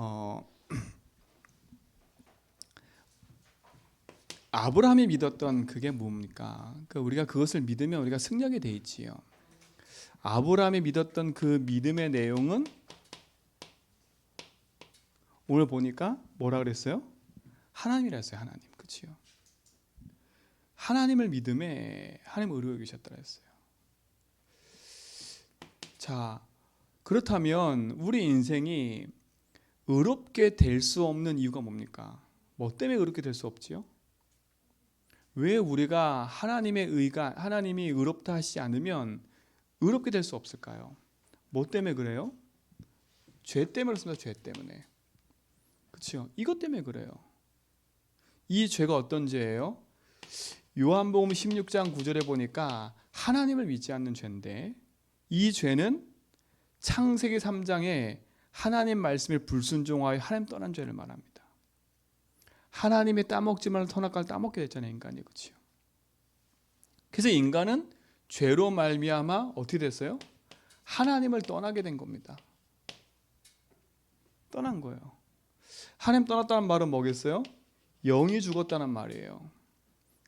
어, 아브라함이 믿었던 그게 뭡니까? 우리가 그것을 믿으면 우리가 승리하게 돼 있지요. 아브라함이 믿었던 그 믿음의 내용은 오늘 보니까 뭐라 그랬어요? 하나님이라 했어요. 하나님. 그렇죠? 하나님을 믿음에 하나님 의로워 계셨다고 했어요. 자, 그렇다면 우리 인생이 의롭게 될 수 없는 이유가 뭡니까? 뭐 때문에 의롭게 될 수 없지요? 왜 우리가 하나님이 의롭다 하시지 않으면 의롭게 될 수 없을까요? 뭐 때문에 그래요? 죄 때문에 그렇습니다. 죄 때문에. 그렇죠? 이것 때문에 그래요. 이 죄가 어떤 죄예요? 요한복음 16장 9절에 보니까 하나님을 믿지 않는 죄인데, 이 죄는 창세기 3장에 하나님 말씀에 불순종하여 하나님 떠난 죄를 말합니다. 하나님의 따먹지 말을 선악과를 따먹게 됐잖아요, 인간이. 그렇죠? 그래서 인간은 죄로 말미암아 어떻게 됐어요? 하나님을 떠나게 된 겁니다. 떠난 거예요. 하나님 떠났다는 말은 뭐겠어요? 영이 죽었다는 말이에요.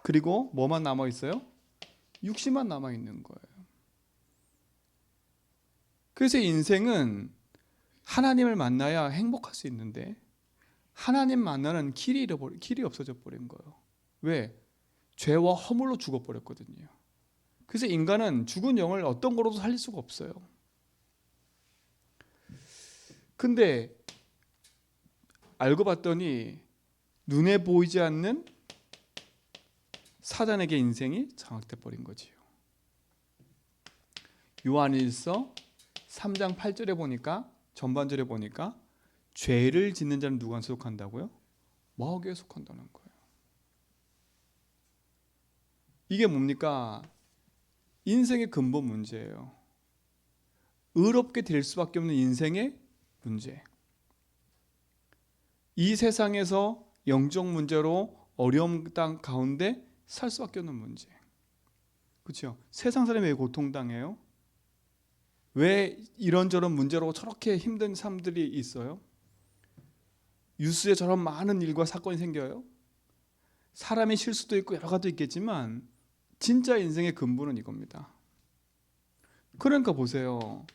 그리고 뭐만 남아 있어요? 육신만 남아 있는 거예요. 그래서 인생은 하나님을 만나야 행복할 수 있는데, 하나님 만나는 길이 없어져 버린 거예요. 왜? 죄와 허물로 죽어버렸거든요. 그래서 인간은 죽은 영을 어떤 거로도 살릴 수가 없어요. 근데 알고 봤더니 눈에 보이지 않는 사단에게 인생이 장악돼 버린 거지요. 요한일서 3장 8절에 보니까, 전반절에 보니까 죄를 짓는 자는 누구한테 속한다고요? 마귀에 속한다는 거예요. 이게 뭡니까? 인생의 근본 문제예요. 의롭게 될 수밖에 없는 인생의 문제. 이 세상에서 영적 문제로 어려움 땅 가운데 살 수밖에 없는 문제. 그렇죠? 세상 사람이 왜 고통당해요? 왜 이런저런 문제로 저렇게 힘든 사람들이 있어요? 뉴스에 저런 많은 일과 사건이 생겨요? 사람의 실수도 있고 여러 가지 있겠지만 진짜 인생의 근본은 이겁니다. 그러니까 보세요.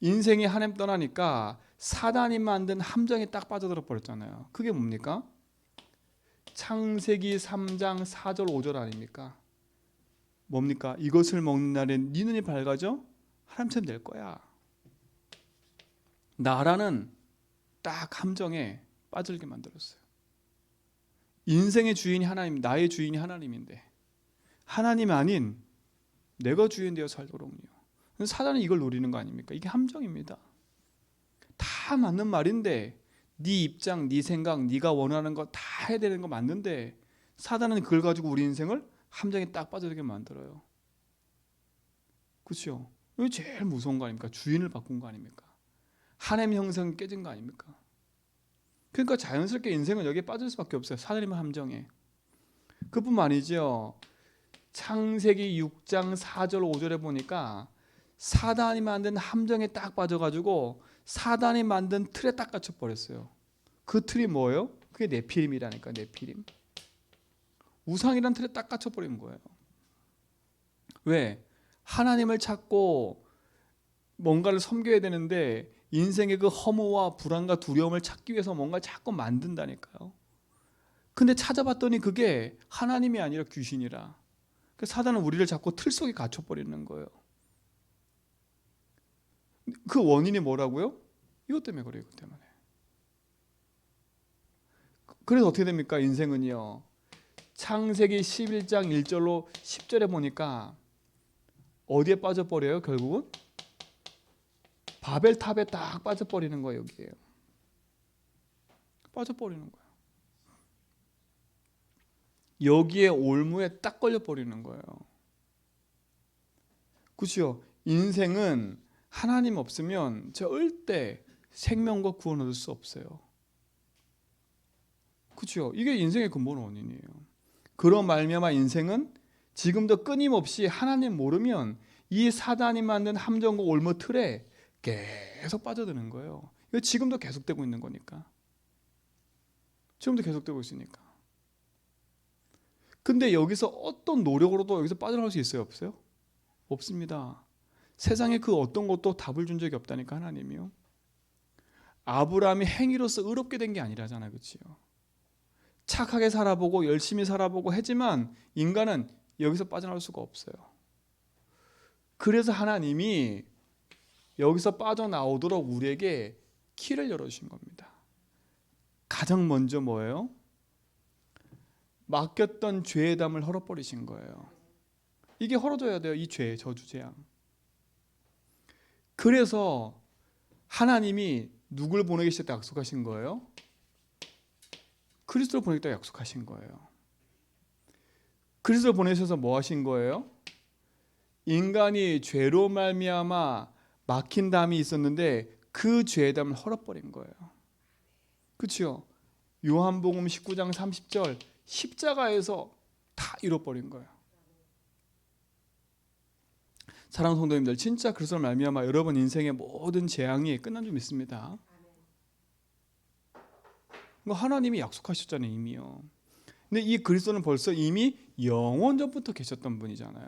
인생이 하나님 떠나니까 사단이 만든 함정에 딱 빠져들어 버렸잖아요. 그게 뭡니까? 창세기 3장 4절 5절 아닙니까? 뭡니까? 이것을 먹는 날엔 네 눈이 밝아져 하나님처럼 될 거야. 나라는 딱 함정에 빠지게 만들었어요. 인생의 주인이 하나님, 나의 주인이 하나님인데 하나님 아닌 내가 주인 되어 살도록요. 사단은 이걸 노리는 거 아닙니까? 이게 함정입니다. 다 맞는 말인데 네 입장, 네 생각, 네가 원하는 거 다 해야 되는 거 맞는데 사단은 그걸 가지고 우리 인생을 함정에 딱 빠져들게 만들어요. 그렇죠? 이게 제일 무서운 거 아닙니까? 주인을 바꾼 거 아닙니까? 하나님 형성이 깨진 거 아닙니까? 그러니까 자연스럽게 인생은 여기에 빠질 수밖에 없어요. 사단의 함정에. 그뿐만 아니죠. 창세기 6장 4절 5절에 보니까 사단이 만든 함정에 딱 빠져가지고 사단이 만든 틀에 딱 갇혀버렸어요. 그 틀이 뭐예요? 그게 네피림이라니까. 네피림. 우상이란 틀에 딱 갇혀버린 거예요. 왜? 하나님을 찾고 뭔가를 섬겨야 되는데 인생의 그 허무와 불안과 두려움을 찾기 위해서 뭔가 자꾸 만든다니까요. 근데 찾아봤더니 그게 하나님이 아니라 귀신이라. 사단은 우리를 자꾸 틀 속에 갇혀버리는 거예요. 그 원인이 뭐라고요? 이것 때문에 그래요. 이것 때문에. 그래서 어떻게 됩니까? 인생은요. 창세기 11장 1절로 10절에 보니까 어디에 빠져버려요? 결국은 바벨탑에 딱 빠져버리는 거예요. 여기에요. 빠져버리는 거예요. 여기에 올무에 딱 걸려버리는 거예요. 그렇죠? 인생은 하나님 없으면 절대 생명과 구원 얻을 수 없어요. 그렇죠? 이게 인생의 근본 원인이에요. 그런 말미암아 인생은 지금도 끊임없이 하나님 모르면 이 사단이 만든 함정과 올무 틀에 계속 빠져드는 거예요. 왜? 지금도 계속되고 있는 거니까. 지금도 계속되고 있으니까. 근데 여기서 어떤 노력으로도 여기서 빠져나갈 수 있어요? 없어요? 없습니다. 세상에 그 어떤 것도 답을 준 적이 없다니까, 하나님이요. 아브라함이 행위로서 의롭게 된 게 아니라잖아요. 그렇지요? 착하게 살아보고 열심히 살아보고 하지만 인간은 여기서 빠져나올 수가 없어요. 그래서 하나님이 여기서 빠져나오도록 우리에게 키를 열어주신 겁니다. 가장 먼저 뭐예요? 맡겼던 죄의 담을 헐어버리신 거예요. 이게 헐어져야 돼요. 이 죄, 저주, 재앙. 그래서 하나님이 누굴 보내겠다 약속하신 거예요? 그리스도를 보내겠다 약속하신 거예요. 그리스도를 보내셔서 뭐 하신 거예요? 인간이 죄로 말미암아 막힌 담이 있었는데 그 죄의 담을 헐어버린 거예요. 그렇죠? 요한복음 19장 30절 십자가에서 다 잃어버린 거예요. 사랑하는 성도님들, 진짜 그리스도를 말미암아 여러분 인생의 모든 재앙이 끝난 줄 믿습니다. 하나님이 약속하셨잖아요, 이미요. 근데 이 그리스도는 벌써 이미 영원 전부터 계셨던 분이잖아요.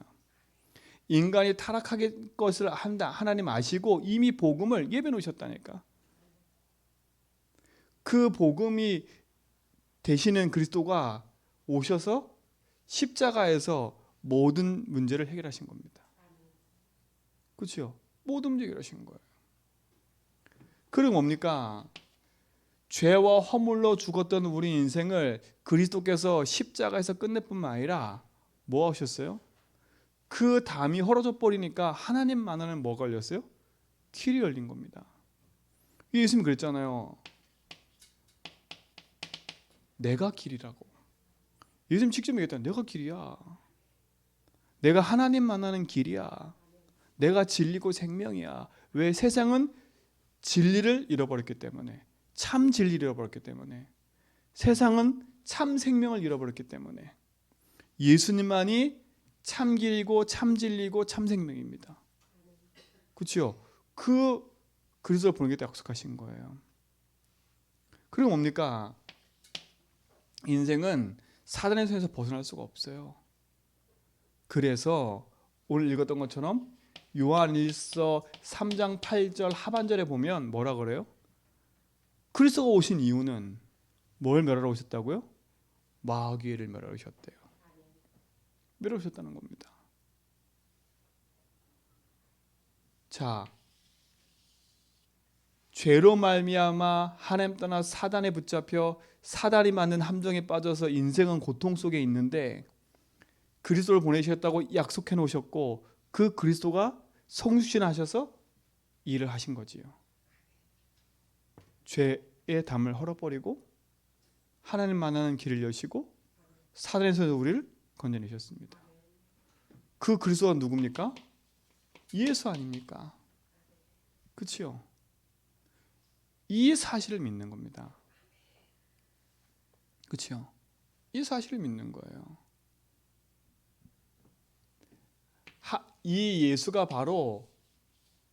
인간이 타락하게 것을 한다 하나님 아시고 이미 복음을 예배 놓으셨다니까. 그 복음이 되시는 그리스도가 오셔서 십자가에서 모든 문제를 해결하신 겁니다. 그렇죠? 모든 문제 해결하신 거예요. 그리고 뭡니까? 죄와 허물로 죽었던 우리 인생을 그리스도께서 십자가에서 끝낼 뿐만 아니라 뭐 하셨어요? 그 담이 헐어져 버리니까 하나님만은 뭐 걸렸어요? 길이 열린 겁니다. 예수님이 그랬잖아요. 내가 길이라고. 예수님 직접 얘기했잖아요. 내가 길이야. 내가 하나님 만나는 길이야. 내가 진리고 생명이야. 왜? 세상은 진리를 잃어버렸기 때문에, 참 진리를 잃어버렸기 때문에, 세상은 참 생명을 잃어버렸기 때문에 예수님만이 참 길이고 참 진리고 참 생명입니다. 그렇죠? 그 그리스도를 보내겠다 약속하신 거예요. 그리고 뭡니까? 인생은 사단의 손에서 벗어날 수가 없어요. 그래서 오늘 읽었던 것처럼 요한일서 3장 8절 하반절에 보면 뭐라 그래요? 그리스도가 오신 이유는 뭘 멸하러 오셨다고요? 마귀를 멸하러 오셨대요. 멸하러 오셨다는 겁니다. 자, 죄로 말미암아 하나님 떠나 사단에 붙잡혀 사단이 만든 함정에 빠져서 인생은 고통 속에 있는데 그리스도를 보내셨다고 약속해 놓으셨고 그 그리스도가 성육신하셔서 일을 하신 거지요. 죄의 담을 헐어버리고 하나님 만나는 길을 여시고 사단에서 우리를 건져내셨습니다. 그 그리스도가 누굽니까? 예수 아닙니까? 그렇죠? 이 사실을 믿는 겁니다. 그렇죠? 이 사실을 믿는 거예요. 이 예수가 바로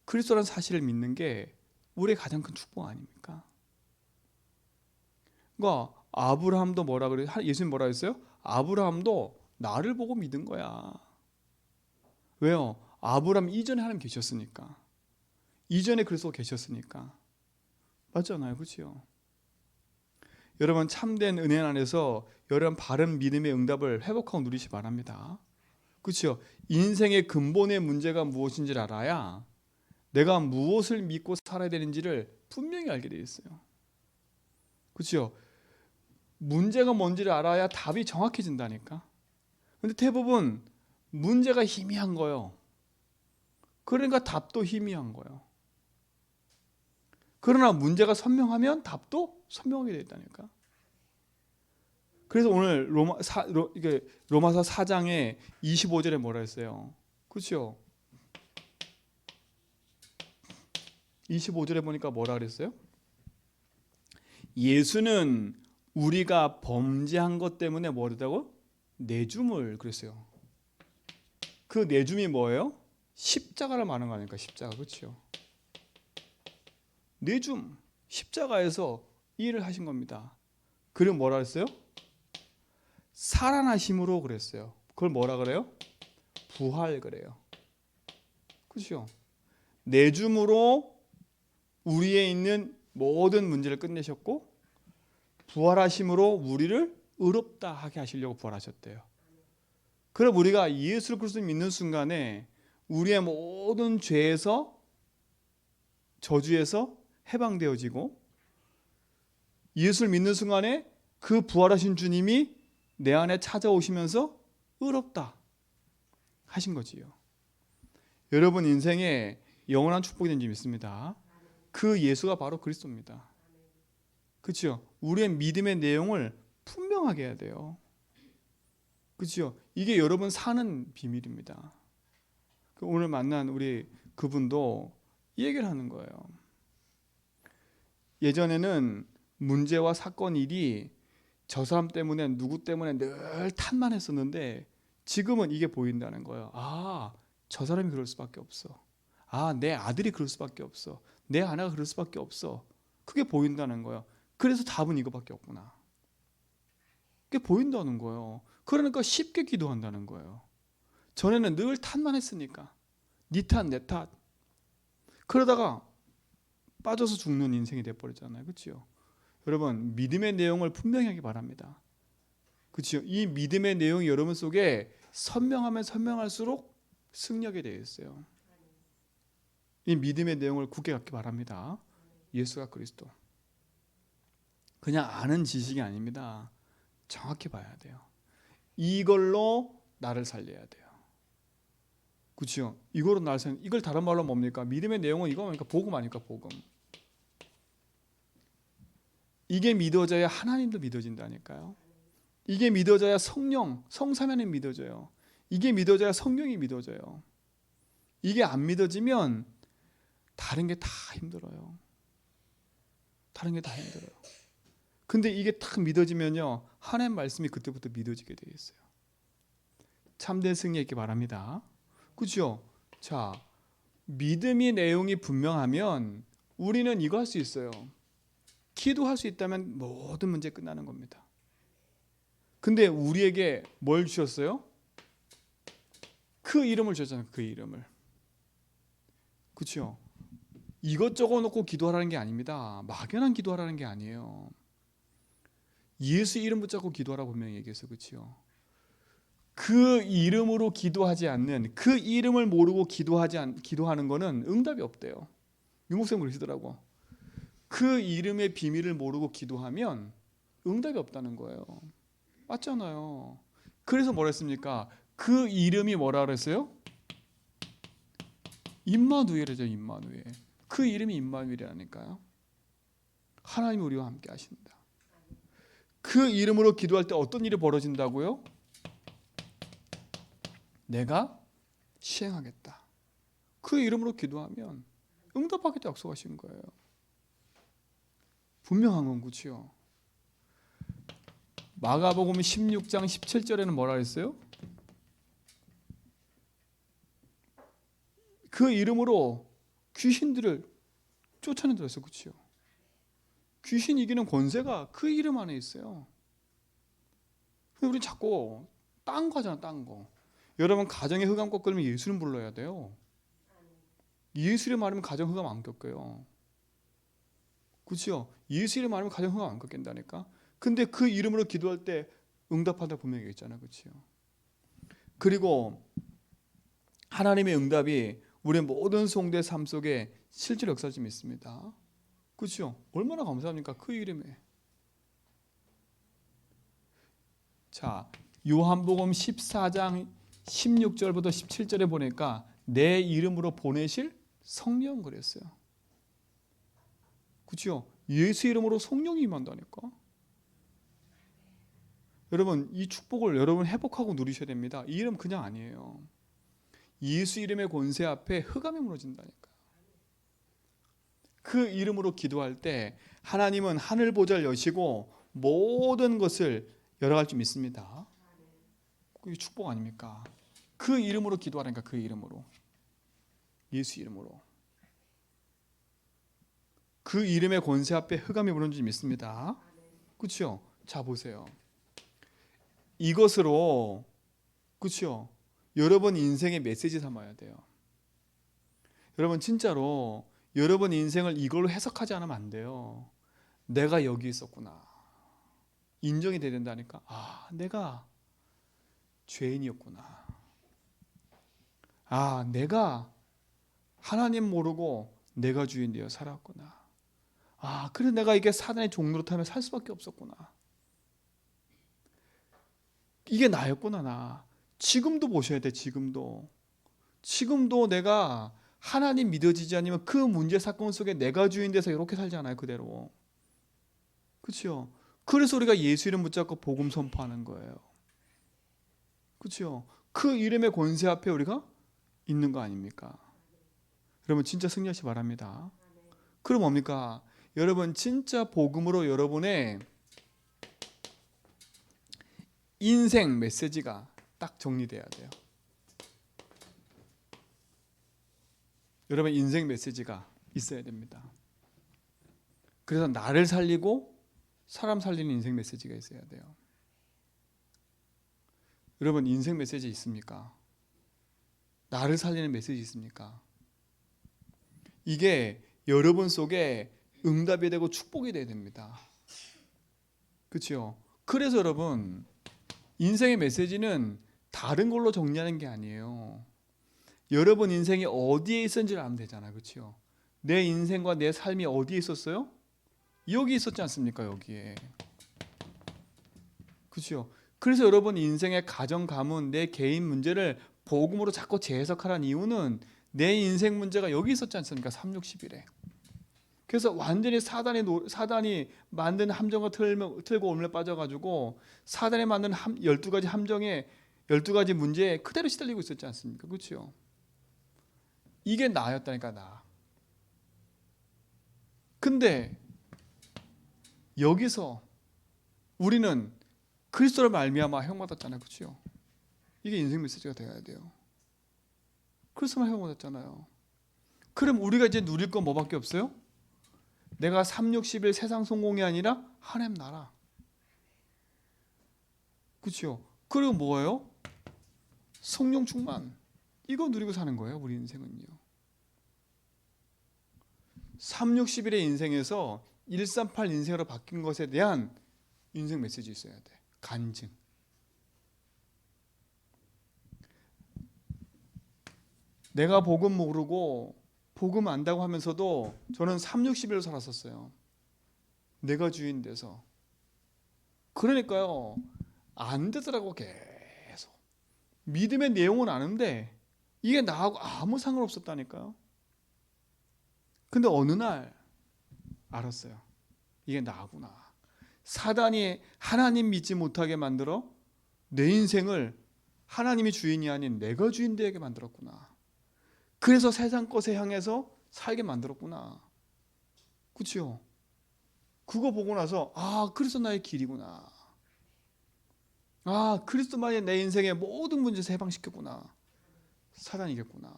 그리스도라는 사실을 믿는 게 우리의 가장 큰 축복 아닙니까? 그러니까 아브라함도 뭐라 그래요? 예수님 뭐라 했어요? 아브라함도 나를 보고 믿은 거야. 왜요? 아브라함 이전에 하나님 계셨으니까. 이전에 그리스도가 계셨으니까. 맞잖아요. 그렇죠? 여러분 참된 은혜 안에서 여러분 바른 믿음의 응답을 회복하고 누리시 바랍니다. 그렇죠? 인생의 근본의 문제가 무엇인지를 알아야 내가 무엇을 믿고 살아야 되는지를 분명히 알게 되어 있어요. 그렇죠? 문제가 뭔지를 알아야 답이 정확해진다니까. 근데 대부분 문제가 희미한 거예요. 그러니까 답도 희미한 거예요. 그러나 문제가 선명하면 답도 선명하게 되어 있다니까. 그래서 오늘 로마서 4장에 25절에 뭐라 했어요? 그렇죠? 25절에 보니까 뭐라 그랬어요? 예수는 우리가 범죄한 것 때문에 뭐라고? 내줌을 그랬어요. 그 내줌이 뭐예요? 십자가를 말하는 거 아닙니까? 십자가. 그렇죠? 내줌. 십자가에서 이 일을 하신 겁니다. 그리고 뭐라 그랬어요? 살아나심으로 그랬어요. 그걸 뭐라 그래요? 부활 그래요. 그렇죠? 내줌으로 우리에 있는 모든 문제를 끝내셨고 부활하심으로 우리를 의롭다 하게 하시려고 부활하셨대요. 그럼 우리가 예수 그리스도를 믿는 순간에 우리의 모든 죄에서 저주에서 해방되어지고 예수를 믿는 순간에 그 부활하신 주님이 내 안에 찾아오시면서 의롭다 하신 거지요. 여러분 인생에 영원한 축복이 된 줄 믿습니다. 그 예수가 바로 그리스도입니다. 그렇죠? 우리의 믿음의 내용을 분명하게 해야 돼요. 그렇죠? 이게 여러분 사는 비밀입니다. 오늘 만난 우리 그분도 이 얘기를 하는 거예요. 예전에는 문제와 사건 일이 저 사람 때문에 누구 때문에 늘 탓만 했었는데 지금은 이게 보인다는 거예요. 아, 저 사람이 그럴 수밖에 없어. 아, 내 아들이 그럴 수밖에 없어. 내 아내가 그럴 수밖에 없어. 그게 보인다는 거예요. 그래서 답은 이거밖에 없구나. 그게 보인다는 거예요. 그러니까 쉽게 기도한다는 거예요. 전에는 늘 탓만 했으니까. 네 탓, 내 탓. 그러다가 빠져서 죽는 인생이 돼버렸잖아요. 그렇죠? 여러분 믿음의 내용을 분명히 하기 바랍니다. 그렇죠? 이 믿음의 내용이 여러분 속에 선명하면 선명할수록 승리하게 되어 있어요. 이 믿음의 내용을 굳게 갖기 바랍니다. 예수가 그리스도. 그냥 아는 지식이 아닙니다. 정확히 봐야 돼요. 이걸로 나를 살려야 돼요. 그렇죠? 이걸로 나를 살려. 이걸 다른 말로 뭡니까? 믿음의 내용은 이거 뭡니까? 복음 아닙니까? 복음. 이게 믿어져야 하나님도 믿어진다니까요. 이게 믿어져야 성령, 성삼위하나님 믿어져요. 이게 믿어져야 성령이 믿어져요. 이게 안 믿어지면 다른 게 다 힘들어요. 다른 게 다 힘들어요. 근데 이게 딱 믿어지면요, 하나님 말씀이 그때부터 믿어지게 되어 있어요. 참된 승리 있기 바랍니다. 그렇죠? 자, 믿음의 내용이 분명하면 우리는 이거 할 수 있어요. 기도할 수 있다면 모든 문제 끝나는 겁니다. 근데 우리에게 뭘 주셨어요? 그 이름을 주셨잖아요. 그 이름을. 그렇죠? 이것저것 놓고 기도하라는 게 아닙니다. 막연한 기도하라는 게 아니에요. 예수 이름 붙잡고 기도하라고 분명히 얘기했어요. 그렇죠? 그 이름으로 기도하지 않는, 그 이름을 모르고 기도하는 거는 응답이 없대요. 유목생 그러시더라고. 그 이름의 비밀을 모르고 기도하면 응답이 없다는 거예요. 맞잖아요. 그래서 뭐라 했습니까? 그 이름이 뭐라 그랬어요? 임마누엘이죠. 임마누엘. 그 이름이 임마누엘이라니까요. 하나님이 우리와 함께 하신다. 그 이름으로 기도할 때 어떤 일이 벌어진다고요? 내가 시행하겠다. 그 이름으로 기도하면 응답하겠다 약속하신 거예요. 분명한 건 그렇죠. 마가복음 16장 17절에는 뭐라 했어요? 그 이름으로 귀신들을 쫓아낸다고 했어요. 그렇죠? 귀신 이기는 권세가 그 이름 안에 있어요. 근데 우리 자꾸 딴 거잖아, 딴 거. 여러분 가정에 흑암 꺾으면 예수님 불러야 돼요. 예수 이름 말하면 가정 흑암 안 꺾여요. 그렇죠? 예수 이름 말하면 가정 흑암 안 꺾인다니까. 근데 그 이름으로 기도할 때 응답한다 분명히 있잖아요. 그렇죠? 그리고 하나님의 응답이 우리의 모든 성도의 삶 속에 실제로 역사할 수 있습니다. 그렇죠? 얼마나 감사합니까? 그 이름에. 자, 요한복음 14장 16절부터 17절에 보니까 내 이름으로 보내실 성령 그랬어요. 그렇죠? 예수 이름으로 성령이 임한다니까. 여러분 이 축복을 여러분 회복하고 누리셔야 됩니다. 이 이름 그냥 아니에요. 예수 이름의 권세 앞에 흑암이 무너진다니까. 그 이름으로 기도할 때 하나님은 하늘 보좌를 여시고 모든 것을 열어갈 줄 믿습니다. 그게 축복 아닙니까? 그 이름으로 기도하라니까. 그 이름으로. 예수 이름으로. 그 이름의 권세 앞에 흑암이 무너진 줄 믿습니다. 그렇죠? 자 보세요. 이것으로 그렇죠? 여러분 인생의 메시지 삼아야 돼요. 여러분 진짜로 여러분 인생을 이걸로 해석하지 않으면 안 돼요. 내가 여기 있었구나. 인정이 돼야 된다니까. 아, 내가 죄인이었구나. 아, 내가 하나님 모르고 내가 주인 되어 살았구나. 아, 그래서 내가 이게 사단의 종로로 타면 살 수밖에 없었구나. 이게 나였구나, 나. 지금도 보셔야 돼, 지금도. 지금도 내가 하나님 믿어지지 않으면 그 문제 사건 속에 내가 주인 돼서 이렇게 살잖아요, 그대로. 그렇죠? 그래서 우리가 예수 이름 붙잡고 복음 선포하는 거예요. 그렇죠? 그 이름의 권세 앞에 우리가 있는 거 아닙니까? 여러분 진짜 승리하시 바랍니다. 그럼 뭡니까? 여러분 진짜 복음으로 여러분의 인생 메시지가 딱 정리돼야 돼요. 여러분 인생 메시지가 있어야 됩니다. 그래서 나를 살리고 사람 살리는 인생 메시지가 있어야 돼요. 여러분 인생 메시지 있습니까? 나를 살리는 메시지 있습니까? 이게 여러분 속에 응답이 되고 축복이 돼야 됩니다. 그렇죠? 그래서 여러분 인생의 메시지는 다른 걸로 정리하는 게 아니에요. 여러분 인생이 어디에 있었는지를 알면 되잖아요. 그렇죠? 내 인생과 내 삶이 어디에 있었어요? 여기 있었지 않습니까? 여기에. 그렇죠? 그래서 여러분 인생의 가정, 가문, 내 개인 문제를 복음으로 자꾸 재해석하라는 이유는 내 인생 문제가 여기 있었지 않습니까? 3,6,11에. 그래서 완전히 사단이 만든 함정을 틀고 올려 빠져가지고 사단이 만든 12가지 함정에 12가지 문제에 그대로 시달리고 있었지 않습니까? 그렇죠? 이게 나였다니까, 나. 근데 여기서 우리는 그리스도를 말미암아 형받았잖아요. 그렇죠? 이게 인생 메시지가 돼야 돼요. 그리스도만 형받았잖아요. 그럼 우리가 이제 누릴 건 뭐밖에 없어요? 내가 3,6,11 세상 성공이 아니라 하나님 나라. 그렇죠? 그리고 뭐예요? 성령 충만. 이거 누리고 사는 거예요. 우리 인생은요. 3,6,11의 인생에서 138 인생으로 바뀐 것에 대한 인생 메시지 있어야 돼. 간증. 내가 복음 모르고 복음 안다고 하면서도 저는 3,6,11로 살았었어요. 내가 주인 돼서. 그러니까요. 안 되더라고 계속. 믿음의 내용은 아는데 이게 나하고 아무 상관없었다니까요. 근데 어느 날 알았어요. 이게 나구나. 사단이 하나님 믿지 못하게 만들어 내 인생을 하나님이 주인이 아닌 내가 주인 되게 만들었구나. 그래서 세상 것에 향해서 살게 만들었구나. 그렇죠? 그거 보고 나서 아, 그리스도 나의 길이구나. 아, 그리스도만이 내 인생의 모든 문제에서 해방시켰구나. 사단이 이겼구나.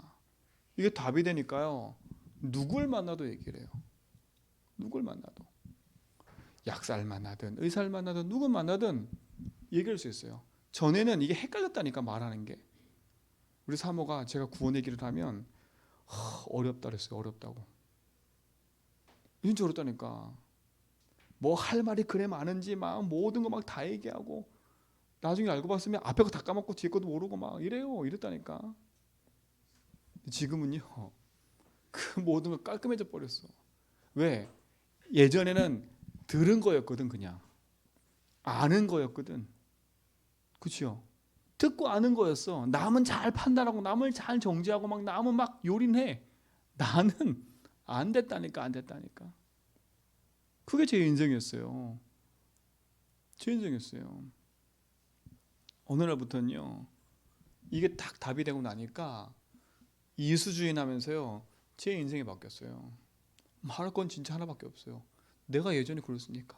이게 답이 되니까요. 누굴 만나도 얘기를 해요. 누굴 만나도. 약사를 만나든 의사를 만나든 누굴 만나든 얘기할 수 있어요. 전에는 이게 헷갈렸다니까, 말하는 게. 우리 사모가 제가 구원 얘기를 하면 어렵다 그랬어요. 어렵다고. 진짜 어렵다니까. 뭐 할 말이 그래 많은지 막 모든 거 막 다 얘기하고 나중에 알고 봤으면 앞에 거 다 까먹고 뒤에 것도 모르고 막 이래요. 이랬다니까. 지금은요. 그 모든 거 깔끔해져 버렸어. 왜? 예전에는 들은 거였거든. 그냥 아는 거였거든. 그렇죠? 듣고 아는 거였어. 남은 잘 판단하고 남을 잘 정지하고 막 남은 막 요린해. 나는 안 됐다니까. 안 됐다니까. 그게 제 인생이었어요. 제 인생이었어요. 어느 날부터는요. 이게 딱 답이 되고 나니까 이수주의하면서요. 제 인생이 바뀌었어요. 말할 건 진짜 하나밖에 없어요. 내가 예전에 그랬으니까.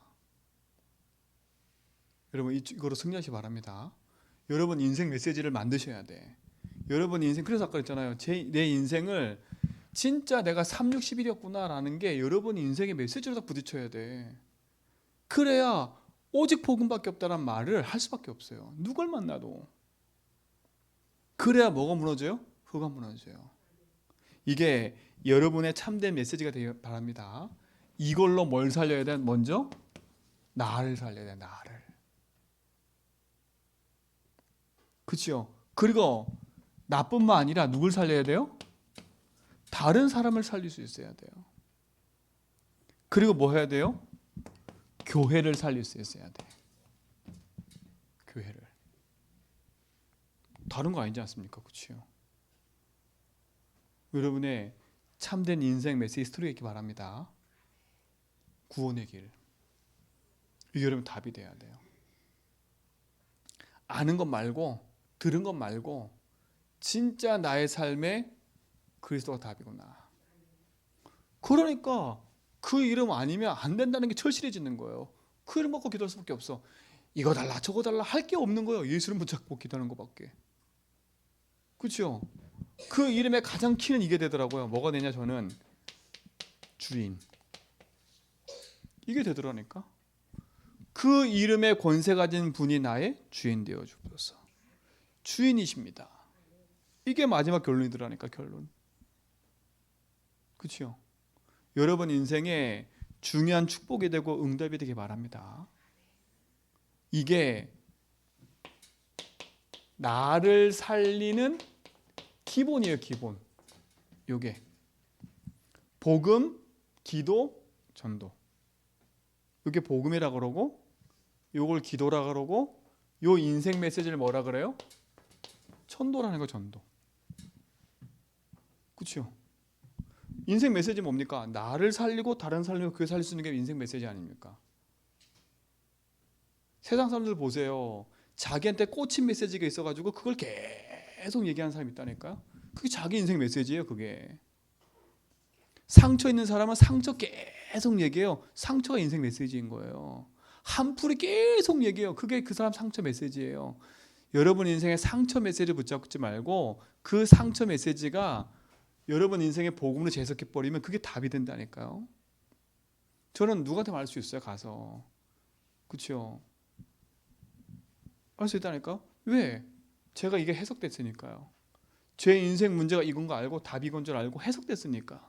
여러분 이거로 승리하시기 바랍니다. 여러분 인생 메시지를 만드셔야 돼. 여러분 인생, 그래서 아까 그랬잖아요. 내 인생을 진짜 내가 3, 60일이었구나라는 게 여러분 인생의 메시지로 다 부딪혀야 돼. 그래야 오직 복음밖에 없다는 말을 할 수밖에 없어요. 누굴 만나도. 그래야 뭐가 무너져요? 그가 무너져요. 이게 여러분의 참된 메시지가 되길 바랍니다. 이걸로 뭘 살려야 돼? 먼저 나를 살려야 돼. 나를. 그렇죠? 그리고 나뿐만 아니라 누굴 살려야 돼요? 다른 사람을 살릴 수 있어야 돼요. 그리고 뭐 해야 돼요? 교회를 살릴 수 있어야 돼. 교회를. 다른 거 아니지 않습니까? 그렇죠? 여러분의 참된 인생 메시지 스토리가 있기 바랍니다. 구원의 길. 이게 여러분 답이 돼야 돼요. 아는 것 말고 들은 것 말고 진짜 나의 삶에 그리스도가 답이구나. 그러니까 그 이름 아니면 안 된다는 게 절실해지는 거예요. 그 이름 갖고 기도할 수밖에 없어. 이거 달라 저거 달라 할 게 없는 거예요. 예수 이름 붙잡고 기도하는 것밖에. 그렇죠? 그 이름의 가장 키는 이게 되더라고요. 뭐가 되냐 저는 주인. 이게 되더라니까. 그 이름의 권세 가진 분이 나의 주인 되어 주옵소서. 주인이십니다. 이게 마지막 결론이더라니까 결론. 그렇죠? 여러분 인생에 중요한 축복이 되고 응답이 되기 바랍니다. 이게 나를 살리는 기본이에요. 기본. 요게 복음, 기도, 전도. 요게 복음이라 그러고 요걸 기도라 그러고 요 인생 메시지를 뭐라 그래요? 전도라는 거 전도. 그렇죠? 인생 메시지 뭡니까? 나를 살리고 다른 살리고 그게 살릴 수 있는 게 인생 메시지 아닙니까? 세상 사람들 보세요. 자기한테 꽂힌 메시지가 있어가지고 그걸 계속 얘기하는 사람이 있다니까요. 그게 자기 인생 메시지예요. 그게. 상처 있는 사람은 상처 계속 얘기해요. 상처가 인생 메시지인 거예요. 한풀이 계속 얘기해요. 그게 그 사람 상처 메시지예요. 여러분 인생에 상처 메시지 붙잡지 말고 그 상처 메시지가 여러분 인생의 복음으로 재석해버리면 그게 답이 된다니까요. 저는 누구한테 말할 수 있어요. 가서. 그렇죠? 할 수 있다니까? 왜? 제가 이게 해석됐으니까요. 제 인생 문제가 이건 거 알고 답이 이건 줄 알고 해석됐으니까.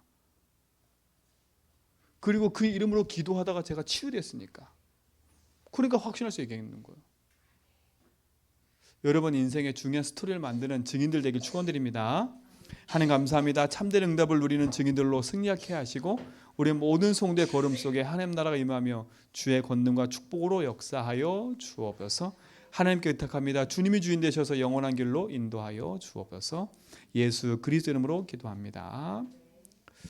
그리고 그 이름으로 기도하다가 제가 치유됐으니까. 그러니까 확신할 수 있는 거예요. 여러분 인생의 중요한 스토리를 만드는 증인들 되길 축원드립니다. 하나님 감사합니다. 참된 응답을 누리는 증인들로 승리하게 하시고 우리 모든 성도의 걸음 속에 하나님 나라가 임하며 주의 권능과 축복으로 역사하여 주옵소서. 하나님께 의탁합니다. 주님이 주인 되셔서 영원한 길로 인도하여 주옵소서. 예수 그리스도 이름으로 기도합니다.